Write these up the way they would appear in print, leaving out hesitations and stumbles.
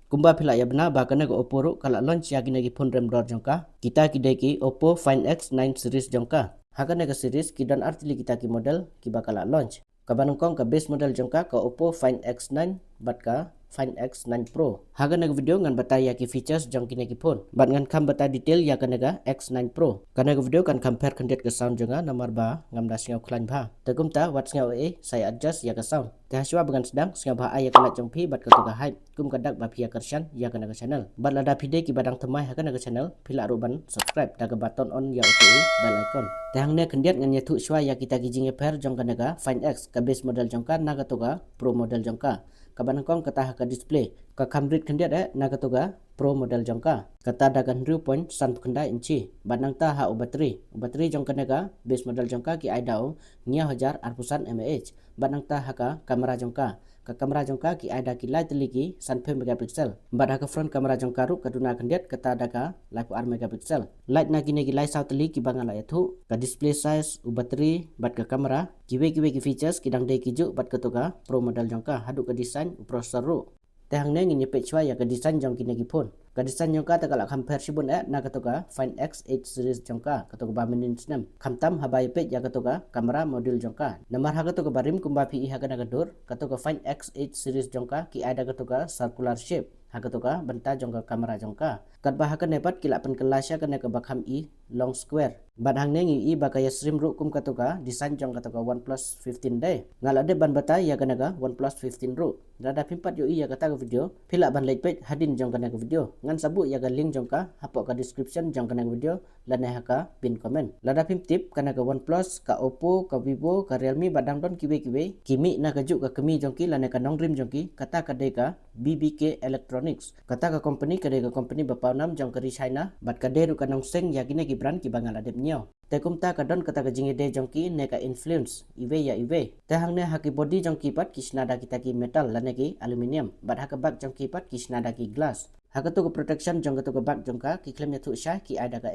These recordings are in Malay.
Kumba pila ya benar bahkan ke Oppo ru kalau launch ya kini phone rem dor jongka kita kidai ki Oppo Find X9 series jongka hakan ke series kidan artili kita ki model ki bakal launch kabanungkong ke base model jongka ke Oppo Find X9 bat ka Find X9 Pro hagan video ngan batai ya ki features jong kini ki phone bat ngan kam batai detail ya kan X9 Pro kana video kan compare kandiat ke sound jonga nomor ba ngam das ngau klan ba tegum ta wat ngau saya adjust ya ke sound tahswa dengan sedang ngau ba ya kana jongpi bat ka tuga hype kum kadak ba pia kershan ya kana ke channel bat lada video ki badang temai hagan ke channel pila ruban subscribe daga button on ya utu bell icon tahang ne kandiat ngan nyatu shwa ya kita gijing per jong kana Find X ka base model jongka naga tuga Pro model jongka kabanangkong kata ka display ka kamrit kandiat naga tuga Pro model jongka kata dagan 0.1 inci banang ta ha bateri jongka naga base model jongka ki aidao nia hajar arpusan mAh banang ta ha ka kamera jongka ka kamera jongka ki aida ki light ligi 1 megapixel bad ha ka front kamera jongka ru kaduna kandiat kata daga 4 megapixel light na kini ki light south ligi bangala yathu ka display size bateri bad ka kamera kiwe ki features kidang dei kiju bad ka tuga Pro model jongka hadu ka design processor ru tahang ne ngi pet chwa ya ka design jong kini ki phone ka design jongka ta kala compare sibun na ka tuga Find X8 series jongka ka tuga ba minin snam khamtam habai pet ya ka tuga kamera model jongka namar ha ka tuga barim kumba pi ha ka nagadur ka tuga Find X8 series jongka ki ada ka tuga circular shape ha ka tuga benta jongka kamera jongka kat ba ha ka nepat kila pen kelasya ka ne ka bakham long square bad hang ne ngi bakaya stream ru kum ka tuga design jong ka tuga OnePlus 15 day ngala de ban batai ya ka naga OnePlus 15 ru dada pimpat yo ya kata video pila ban late page hadin jong kana video ngan sabu ya ga link jong ka hapok ka description jong kana video lana ha ka pin comment lada pim tip kana ka OnePlus ka Oppo ka Vivo ka Realme badang don kiwe kimi na ka juk ka kemi jong ki lana ka nong dream jong ki kata ka de ka BBK Electronics kata ka company ka de ka company bapau nam jong ka ri China bat ka de ru ka nong seng ya kini ki brand ki bangal adep nyo tekum ta ka don kata ka jingi de jong ki ne ka influence iwe tahang ne ha ki body jong ki pat kisnada kita ki metal lana ki aluminium bat ha ka bag jong ki pat kisnada ki glass ha ka tu ka protection jong ka tu ka bag jong ka ki claim nya thu sha ki ada ka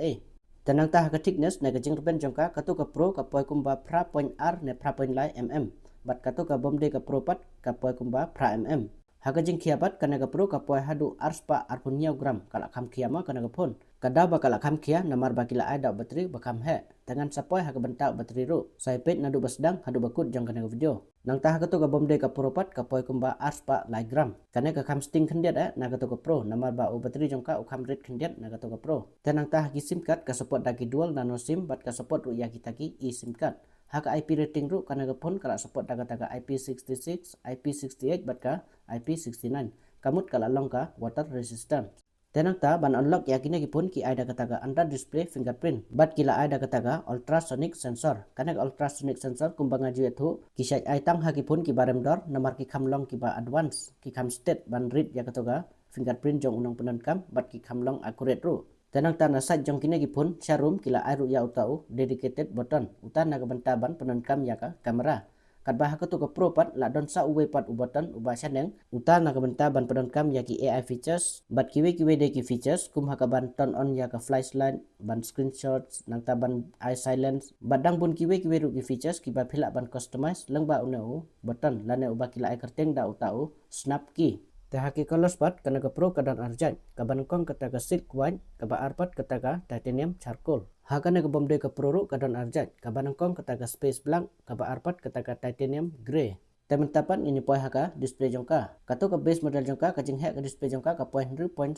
tenang ta ha ka thickness ne ka jing ruben jong ka tu ka pro ka poi kumba pra point r ne pra point lai mm bat ka tu ka bomde ka pro pat ka poi kumba pra mm ha ka jing khiapat kana ka pro ka poi hadu arspa arpunya gram kala kham khiama kana ka phone kada bakal kham khia namar bakila ada bateri bakam he tangan sapoi ha ka benta bateri ru sai pet nadu basdang hadu bakut jong kana video nang ta ha ka tu ka bomde ka pro pat ka poi kumba arspa lai gram kana ka kham sting khandiat na ka tu ka pro namar ba bateri jong ka kham red khandiat na ka tu ka pro tanang ta ki sim card ka support dagi dual nano sim bat ka support ru ya kita ki sim card ha ka IP rating ru kana ka phone kala support daga IP66 IP68 bat ka IP69 kamut kala long ka water resistant tenang ta ban unlock yakini ki pun ki ada kataga under display fingerprint bat kila ada kataga ultrasonic sensor kana ultrasonic sensor kumbanga ju ethu ki sai ai tang ha ki pun ki barem dor namar ki khamlong ki ba advance ki kham state ban read ya kataga fingerprint jong unong penan kam bat ki khamlong accurate ru tenang ta na sat jong kini ki pun sharum kila ai ru ya utau dedicated button utan na banta ban penan kam ya ka kamera kat bah ka tu ka pro pat la don sa uwe pat ubatan uba saneng uta na ka benta ban padon kam ya ki AI features bat kiwe de ki features kum ha ka ban turn on ya ka flashlight ban screenshots nang ta ban eye silence badang bun kiwe ru ki features ki ba phila ban customize lang ba uneu button lane uba kila ai kerteng da utau snap key ta haki colors pat kana ka pro kadan arjat ka banangkong kata ka silk white ka ba arpat kata ka titanium charcoal hakana ka bomde ka pro ru kadan arjat ka banangkong kata ka space blank ka ba arpat kata ka titanium gray temen tapan ini poi haka display jongka kato ka base model jongka ka jing he ka display jongka ka point 0.1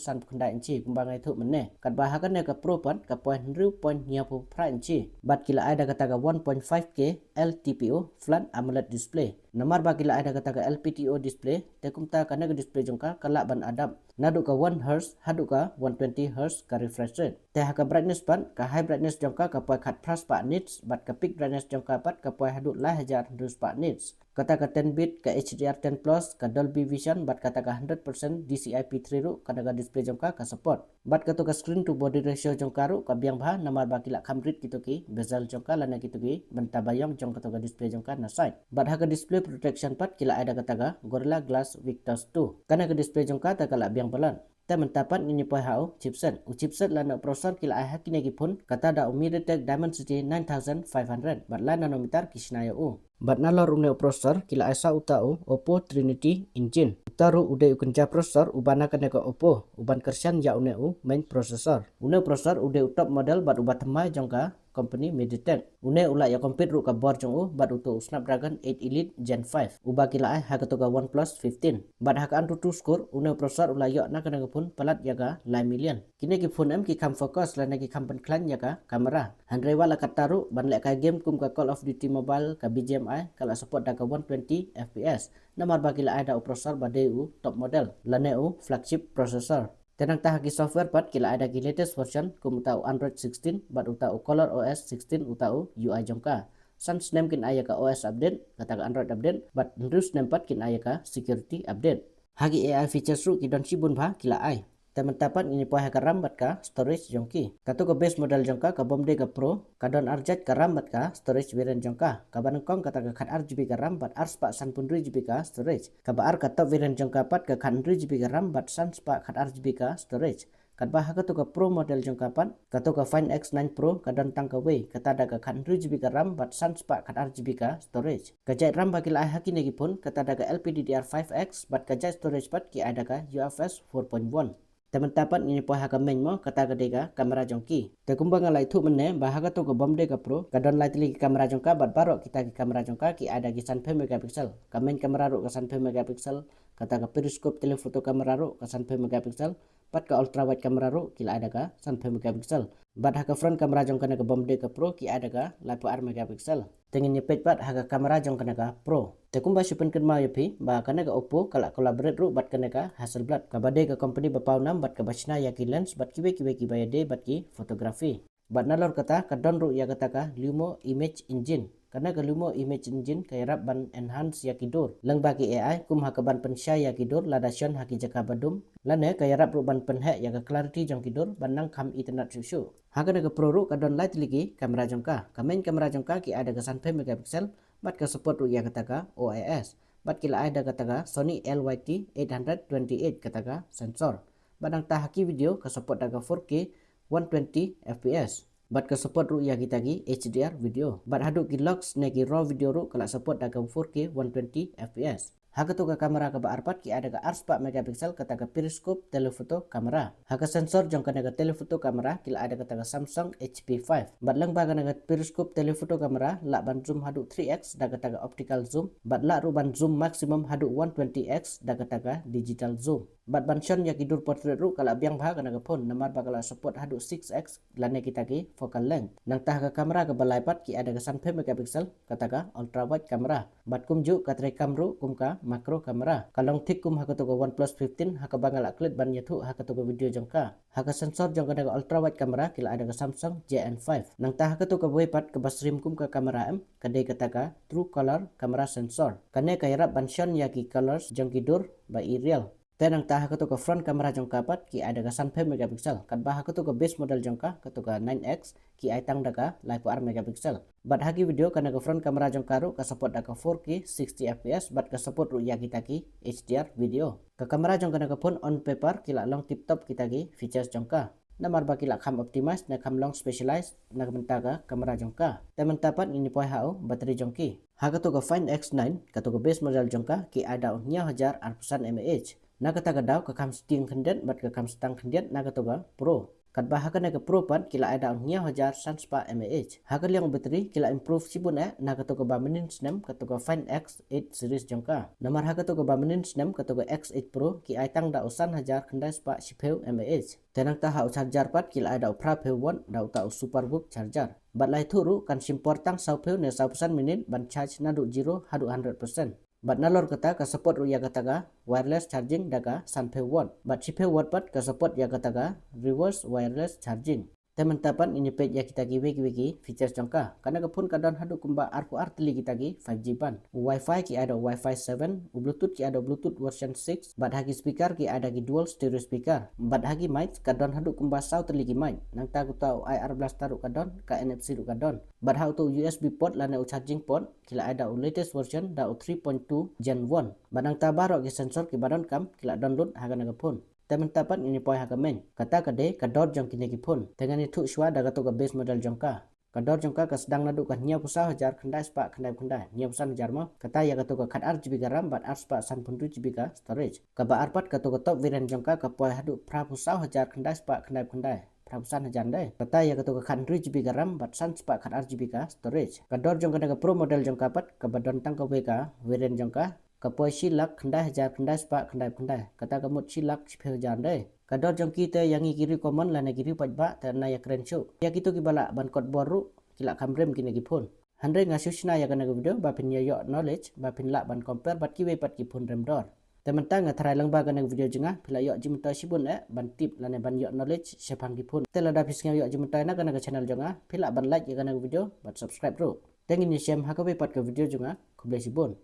inci kumbangai thu menne kat ba haka ne ka pro pat ka point 0.9 inci bat kila ada kata ka 1.5K LTPO flat AMOLED display namar ba kila ada kata ka LPTO display tekum ta kana ka display jongka kala ban adap nadu ka 1 Hz hadu ka 120 Hz ka refresh rate te haka brightness pan ka high brightness jongka ka poi khat plus pa nits bat ka peak brightness jongka pat ka poi hadu la hajar dus pa nits kata ka 10 bit ka HDR10 plus ka Dolby Vision bat kata ka 100% DCI-P3 ru kana ka display jongka ka support bat kata ka screen to body ratio jongka ru ka biang bha namar ba kila khamrit kitu ki bezel jongka lana kitu ki benta bayong jong kata ka display jongka na side bat ha ka display protection pat kila ada kata ka Gorilla Glass Victus 2 kana ka display jongka ta kala biang balan ta mentapat ini poi hau chipset lana processor kila ai hakine ki phone kata da MediaTek Dimensity 9500 bat la nanometer kisnayo bat nalor une processor kila ai sa utau Oppo Trinity engine utaru ude ukenja prosesor ubana kaneka Oppo uban kersian ya uneu main prosesor. Une prosesor ude top model bat ubat temai jongka company MediaTek. Une ula ya kompet ru ka board jong bat utu Snapdragon 8 Elite Gen 5. Uba kila ai ha katoga OnePlus 15. Bat ha kan tu skur une prosesor ula yo na kaneka pun palat yaga 9 million. Kini ki phone em ki kam focus la ki kam klan yaga kamera. Handre wala kataru ban le ka game kum ka Call of Duty Mobile ka BGMI kala support daga 120 FPS. Namar bakila ada prosesor badeu top model laneu flagship processor. Tenang tahagi software pat kila ada ki latest version kum utau Android 16 bat utau Color OS 16 utau UI jongka. Sans nem kin ayaka OS update kata Android update bat ndus nem pat kin ayaka security update. Hagi AI features ru ki don sibun ba kila ai. Teman-teman ini poh ka RAM bat ka storage jongki. Katu ka base model jongka ka bomde ka Pro kadon arjat ka RAM bat ka storage variant jongka. Ka banengkong kata ka khat RGB ka RAM bat arspa 92 GB ka storage. Ka ba ar ka top variant jongka pat ka khat 100 GB ka RAM bat sanspa khat RGB ka storage. Kat bah katu ka Pro model jongka pat katu ka Find X9 Pro kadon tang ka way kata da ka khat 100 GB ka RAM bat sanspa khat RGB ka storage. Ka jai RAM bakil ai haki negi pun kata da ka LPDDR5X bat ka jai storage pat ki ada ka UFS 4.1. Teman-teman ini poh haka main mo kata gadega kamera jongki. Te kumbang alai thu menne bahaga to ko bomde ka Pro kadon lai tili kamera jongka bat barok kita ki kamera jongka ki ada ki 9 megapixel. Ka main kamera ro ka 9 megapixel kata ka periscope telefoto kamera ro ka 9 megapixel pat ka ultra wide kamera ro kila ada ka 9 megapixel. Bat haka front kamera jongka na ka bomde ka Pro ki ada ka 8 megapixel. Tengin nyepet pat haka kamera jongka na ka Pro. Te kumba sipen kenma yapi ba kana ka Oppo kala collaborate ru bat kana ka Hasselblad ka bade ka company bapau nam bat ka bachna ya ki lens bat kiwe ki bayade bat ki fotografi. Bat nalor kata ka don ru ya kata ka Lumo Image Engine. Karena ka Lumo Image Engine kay rap ban enhance ya kidur. Lang bagi AI kum haka ban pensya ya kidur ladasyon haki jaka badum. Lane kay rap ru ban penhe ya ka clarity jong kidur ban nang kam internet susu. Haka na ka Pro ru ka don light ligi kamera jongka. Ka main kamera jongka ki ada ka 9 megapixel bat ka support ru ya kata ka OIS. Bat kila ada kata ka Sony LYT 828 kata ka sensor. Bat nang tahaki video ka support daga 4K 120 FPS. Bat ka support ru ya kita gi HDR video. Bat hadu ki logs ne ki raw video ru kala support daga 4K 120 FPS. Haka tu ka kamera ka baarpat ki ada ka arspa megapixel kata ka periscope telefoto kamera. Haka sensor jong kana ka telefoto kamera kila ada kata ka Samsung HP5. Bat lang baga ka periscope telefoto kamera la ban zoom hadu 3x da kata ka optical zoom. Bat la ru ban zoom maximum hadu 120x da kata ka digital zoom. Bat ban shon ya kidur portrait ru kala biang baga kana ka phone namar bakala support hadu 6x lane kita ki focal length. Nang tah ka kamera ka balai pat ki ada ka 9 megapixel kata ka ultra wide kamera. Bat kumju ka rekam ru kum ka macro kamera. Kalong tik kum haka to ka OnePlus 15 haka bangal aklit ban yathu haka to ka video jongka. Haka sensor jongka ka ultra wide kamera kila ada ka Samsung JN5. Nang tah haka to ka boypat ka basrim kum ka kamera em kadai kata ka true color kamera sensor. Kane ka yarap ban shon ya ki colors jong kidur ba real. Tenang tah haka to ka front kamera jongka pat ki ada ka 9 megapixel. Kat bah haka to ka base model jongka ka to ka 9x ki ai tang daga 8 megapixel. Bat hagi video kana ka front kamera jongka ru ka support daga 4K 60 fps bat ka support ru ya kita ki HDR video. Ka kamera jongka na ka phone on paper kila long tip top kita ki features jongka. Namar ba kila kham optimize na kham long specialized na benta ka kamera jongka. Teman-teman ini poi hao bateri jongki. Haka to ka Find X9 ka to ka base model jongka ki ada 9000 mAh. Nakata daw ka kam sting kendet bat ka kam stang kendet nakatoga Pro. Kat bahaka na ka Pro pat kila ada 9000 sanspa mAh. Haka liang bateri kila improve sibun nakatoga ba menin snem katoga Find X8 series jongka. Namar haka to ka ba menin snem katoga X8 Pro ki ai tang da usan hajar kendai spa 10 mAh. Tenang taha charger pat kila ada upra pewon da uta superbook charger. Bat lai thuru kan simpor tang 10 ne 100% minit ban charge nadu 0 hadu 100%. Bat nalor kata ka support ru ya kata ka wireless charging daga 10 watt. Bat 10 watt pat ka support ya kata ka reverse wireless charging. Teman-teman ini page ya kita ki features jongka. Karena ka pun kadon hadu kumba R4R teli kita ki 5G ban. Wi-Fi ki ada Wi-Fi 7, Bluetooth ki ada Bluetooth version 6. Bat hagi speaker ki ada ki dual stereo speaker. Bat hagi mic kadon hadu kumba sau teli ki mic. Nang ta ku tau IR blast taru kadon ka NFC ru kadon. Bat hau tu USB port lana u charging port kila ada u latest version da u 3.2 Gen 1. Badang ta barok ki sensor ki badon kam kila download haga naga phone. Teman-teman ini poi haga main. Kata kade kador jong kini ki phone. Dengan itu shwa daga to ka base model jongka. Kador jongka ka sedang nadu kan nya pusah hajar kendai spa kendai nya pusah hajar mo kata ya kato ka khat 8GB ka RAM bat 8 spa 1.2GB ka storage ka ba arpat kato ka top variant jongka ka poi hadu pra pusah hajar kendai spa kendai prapusan hajar dai kata ya kato ka khat 2GB ka RAM bat san spa khat 8GB ka storage kador jongka ka pro model jongka pat ka badon tang ka ka variant jongka ka poi silak kendai hajar kendai spa kendai kata ka mut silak siphe hajar dai kador jongki te yang kiri common la na kiri pajba ta na ya keren show ya kitu ki bala ban kot boru kila kamrem kini ki phone handre nga susna ya kana video ba pin ya yo knowledge ba pin la ban compare bat ki we pat ki phone rem dor teman tang thrai lang ba kana video jenga pila yo jimta sibun ban tip la ne ban yo knowledge sepang ki phone tela da pis yo jimta na kana channel jenga pila ban like ya kana video bat subscribe bro tengin ni sem hakabe pat ka video jenga kublai sibun